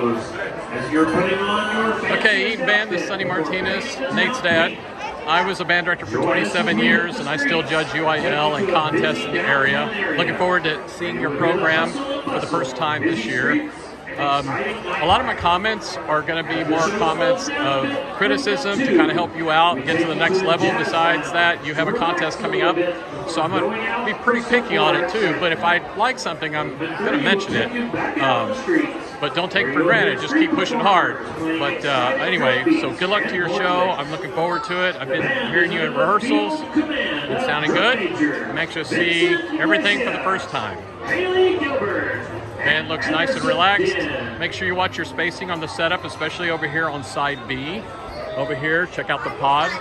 As you're putting on your Okay, Eaton band, this is Sonny Martinez, Nate's dad. I was a band director for 27 years, and I still judge UIL and contests in the area. Looking forward to seeing your program for the first time this year. A lot of my comments are going to be more comments of criticism to kind of help you out and get to the next level. Besides that, you have a contest coming up, so I'm going to be pretty picky on it too. But if I like something, I'm going to mention it. But don't take it for granted. Just keep pushing hard. But anyway, so good luck to your show. I'm looking forward to it. I've been hearing you in rehearsals. It's sounding good. I'm anxious to see everything for the first time. Band looks nice and relaxed. Make sure you watch your spacing on the setup, especially over here on side B. Over here, check out the pod.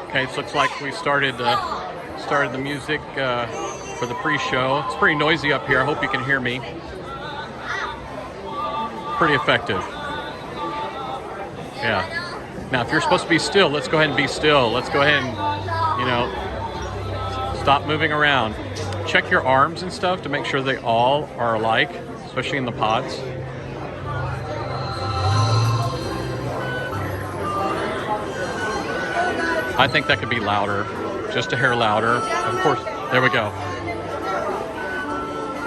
Okay, it looks like we started the music for the pre-show. It's pretty noisy up here. I hope you can hear me. Pretty effective. Yeah. Now, if you're supposed to be still, let's go ahead and be still. Let's go ahead and, stop moving around. Check your arms and stuff to make sure they all are alike, especially in the pods. I think that could be louder, just a hair louder. Of course, there we go.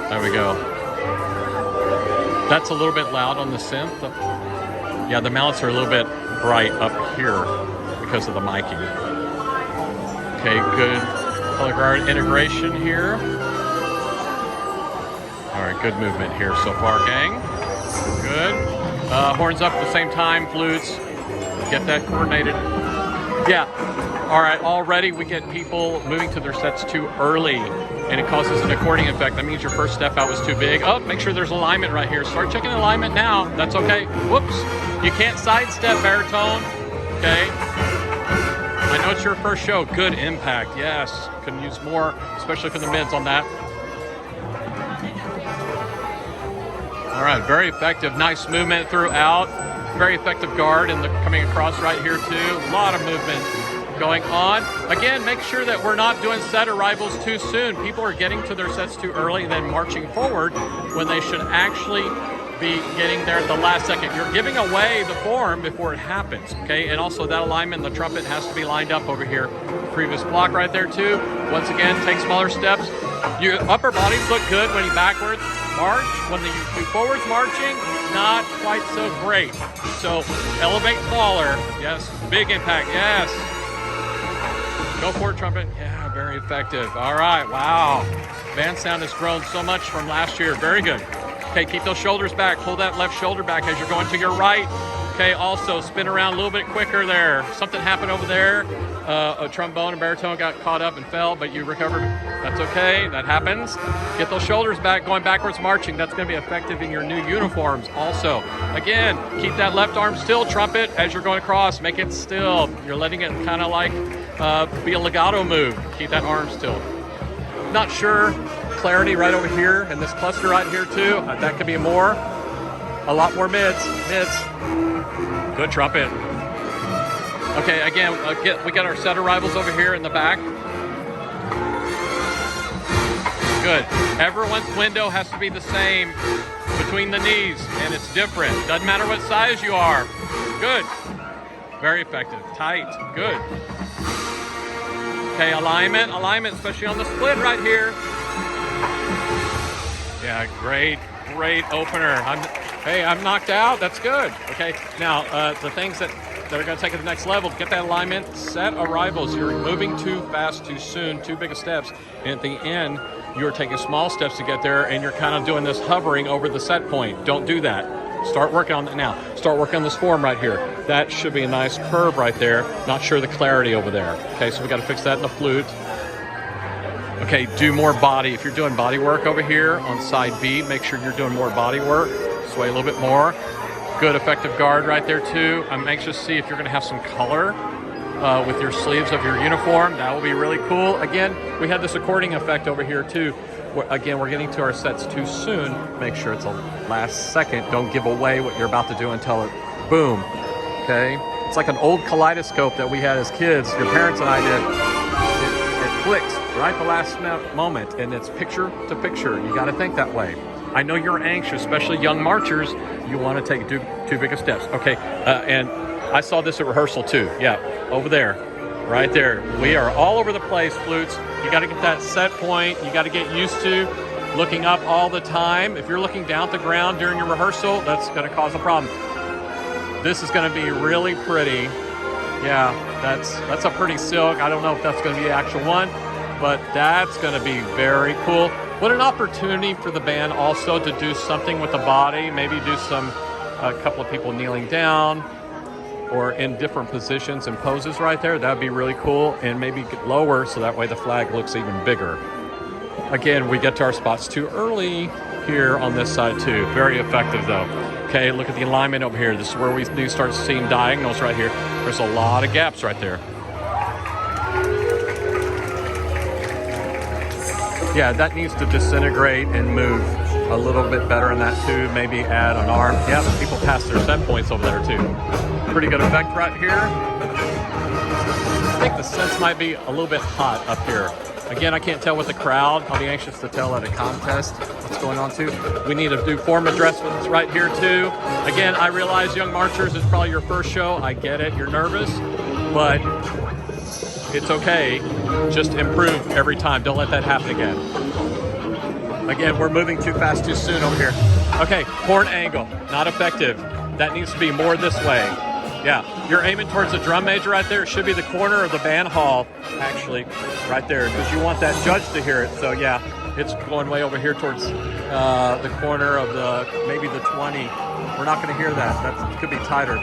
There we go. That's a little bit loud on the synth. Yeah, the mallets are a little bit bright up here because of the miking. Okay, good color guard integration here. All right, good movement here so far, gang. Good. Horns up at the same time, flutes. Get that coordinated. Yeah. All right, already we get people moving to their sets too early, and it causes an according effect. That means your first step out was too big. Oh, make sure there's alignment right here. Start checking alignment now. That's okay. Whoops. You can't sidestep baritone. Okay. I know it's your first show. Good impact. Yes. Couldn't use more, especially for the mids on that. All right, very effective. Nice movement throughout. Very effective guard and coming across right here too. A lot of movement going on. Again, make sure that we're not doing set arrivals too soon. People are getting to their sets too early and then marching forward when they should actually be getting there at the last second. You're giving away the form before it happens, okay? And also that alignment, the trumpet has to be lined up over here. Previous block right there too. Once again, take smaller steps. Your upper bodies look good when you backwards march. When you do forwards marching, not quite so great. So elevate taller. Yes, big impact, yes. Go for it, trumpet. Yeah, very effective. All right, wow. Band sound has grown so much from last year. Very good. Okay, keep those shoulders back. Pull that left shoulder back as you're going to your right. Okay, also spin around a little bit quicker there. Something happened over there. A trombone and baritone got caught up and fell, but you recovered. That's okay, that happens. Get those shoulders back, going backwards marching. That's gonna be effective in your new uniforms also. Again, keep that left arm still, trumpet, as you're going across. Make it still. You're letting it kind of like be a legato move. Keep that arm still. Not sure, clarity right over here, and this cluster right here too. That could be more. A lot more mids. Good trumpet. Okay, again, we got our set arrivals over here in the back. Good. Everyone's window has to be the same between the knees, and it's different. Doesn't matter what size you are. Good. Very effective. Tight. Good. Okay, alignment, especially on the split right here. Yeah, great opener. I'm knocked out. That's good. Okay, now the things that are going to take it to the next level, get that alignment, set arrivals. You're moving too fast, too soon, too big of steps. And at the end, you're taking small steps to get there, and you're kind of doing this hovering over the set point. Don't do that. Start working on that now. Start working on this form right here. That should be a nice curve right there. Not sure the clarity over there. Okay, so we got to fix that in the flute. Okay, do more body. If you're doing body work over here on side B, make sure you're doing more body work. Sway a little bit more. Good effective guard right there too. I'm anxious to see if you're going to have some color with your sleeves of your uniform. That will be really cool. Again, we had this according effect over here too. Again, we're getting to our sets too soon. Make sure it's a last second. Don't give away what you're about to do until it boom. Okay? It's like an old kaleidoscope that we had as kids. Your parents and I did. It clicks right the last moment, and it's picture to picture. You got to think that way. I know you're anxious, especially young marchers. You want to take too big of steps. Okay, and I saw this at rehearsal too. Yeah, over there, right there. We are all over the place, flutes. You got to get that set point. You got to get used to looking up all the time. If you're looking down at the ground during your rehearsal, that's going to cause a problem. This is going to be really pretty. Yeah, that's a pretty silk. I don't know if that's going to be the actual one, but that's going to be very cool. What an opportunity for the band also to do something with the body, maybe do a couple of people kneeling down or in different positions and poses right there. That'd be really cool, and maybe get lower so that way the flag looks even bigger. Again, we get to our spots too early here on this side too. Very effective though. Okay, look at the alignment over here. This is where we do start seeing diagonals right here. There's a lot of gaps right there. Yeah, that needs to disintegrate and move a little bit better in that too. Maybe add an arm. Yeah, people pass their set points over there too. Pretty good effect right here. I think the sense might be a little bit hot up here. Again, I can't tell with the crowd. I'll be anxious to tell at a contest what's going on too. We need to do form adjustments right here too. Again, I realize young marchers is probably your first show. I get it, you're nervous, but it's okay. Just improve every time. Don't let that happen again. Again, we're moving too fast too soon over here. Okay, horn angle, not effective. That needs to be more this way. Yeah, you're aiming towards the drum major right there. It should be the corner of the band hall, actually, right there, because you want that judge to hear it. So yeah, it's going way over here towards the corner of maybe the 20. We're not going to hear that. That could be tighter.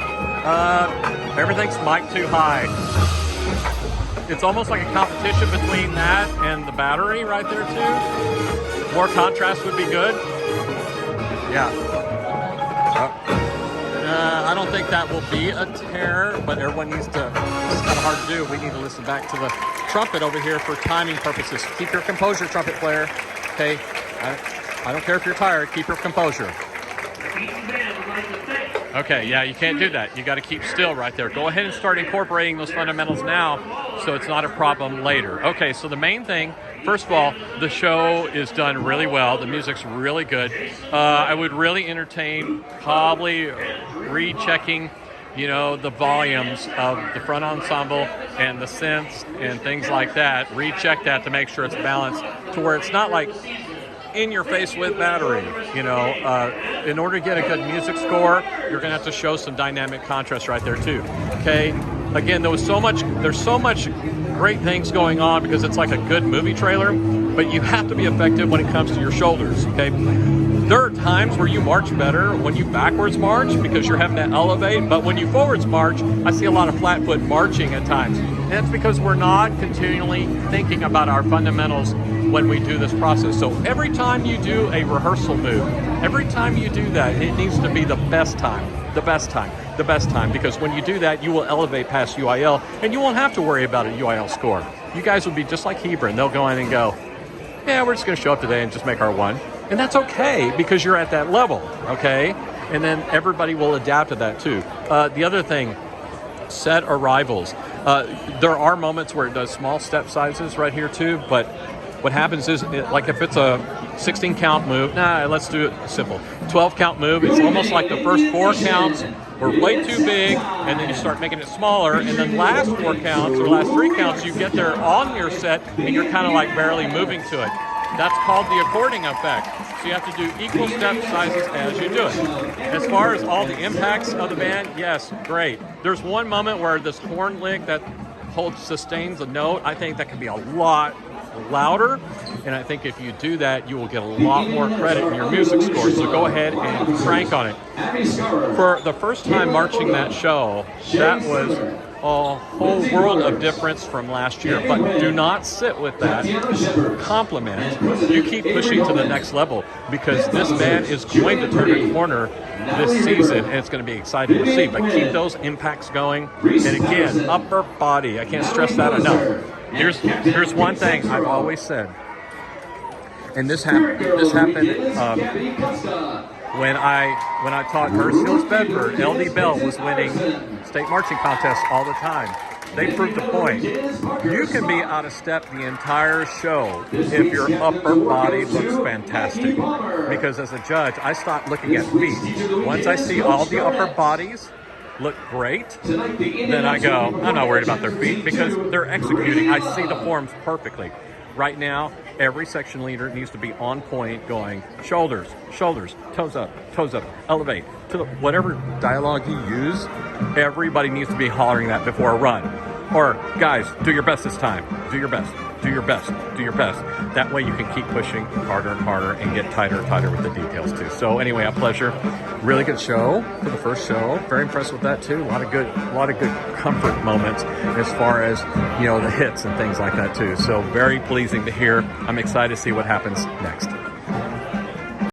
Everything's mic too high. It's almost like a competition between that and the battery right there too. More contrast would be good. Yeah. I don't think that will be a tear, but everyone needs to, it's kind of hard to do. We need to listen back to the trumpet over here for timing purposes. Keep your composure, trumpet player. Okay, I don't care if you're tired, keep your composure. Okay, yeah, you can't do that. You got to keep still right there. Go ahead and start incorporating those fundamentals now so it's not a problem later. Okay, so the main thing, first of all, the show is done really well. The music's really good. I would really entertain probably rechecking, the volumes of the front ensemble and the synths and things like that. Recheck that to make sure it's balanced to where it's not like in your face with battery. In order to get a good music score, you're going to have to show some dynamic contrast right there too. Okay, again, there's so much great things going on because it's like a good movie trailer, but you have to be effective when it comes to your shoulders. Okay, there are times where you march better when you backwards march because you're having to elevate, but when you forwards march, I see a lot of flat foot marching at times, and that's because we're not continually thinking about our fundamentals when we do this process. So every time you do a rehearsal move, every time you do that, it needs to be the best time, because when you do that, you will elevate past UIL, and you won't have to worry about a UIL score. You guys will be just like Hebron. They'll go in and go, yeah, we're just going to show up today and just make our one. And that's okay, because you're at that level, okay? And then everybody will adapt to that too. The other thing, set arrivals. There are moments where it does small step sizes right here too, but what happens is, like if it's a 16 count move, let's do it simple. 12 count move, it's almost like the first 4 counts were way too big, and then you start making it smaller, and then last 4 counts or last 3 counts, you get there on your set, and you're kind of like barely moving to it. That's called the according effect. So you have to do equal step sizes as you do it. As far as all the impacts of the band, yes, great. There's one moment where this horn lick that sustains a note, I think that can be a lot louder, and I think if you do that, you will get a lot more credit in your music score. So go ahead and crank on it. For the first time marching that show, that was a whole world of difference from last year, but do not sit with that compliment. You keep pushing to the next level, because this band is going to turn a corner this season, and it's going to be exciting to see. But keep those impacts going, and again, upper body, I can't stress that enough. Here's one thing I've always said, and this happened when I taught Hurst Hills Bedford. LD Bell was winning state marching contests all the time. they proved the point. You can be out of step the entire show if your upper body looks fantastic. Because as a judge, I stop looking at feet. Once I see all the upper bodies look great, then I go, I'm not worried about their feet because they're executing. I see the forms perfectly. Right now, every section leader needs to be on point going shoulders, shoulders, toes up, elevate. To whatever dialogue you use, everybody needs to be hollering that before a run. Or, guys, do your best this time. Do your best. Do your best. Do your best. That way you can keep pushing harder and harder and get tighter and tighter with the details too. So anyway, a pleasure. Really good show for the first show. Very impressed with that too. A lot of good comfort moments as far as, the hits and things like that too. So very pleasing to hear. I'm excited to see what happens next.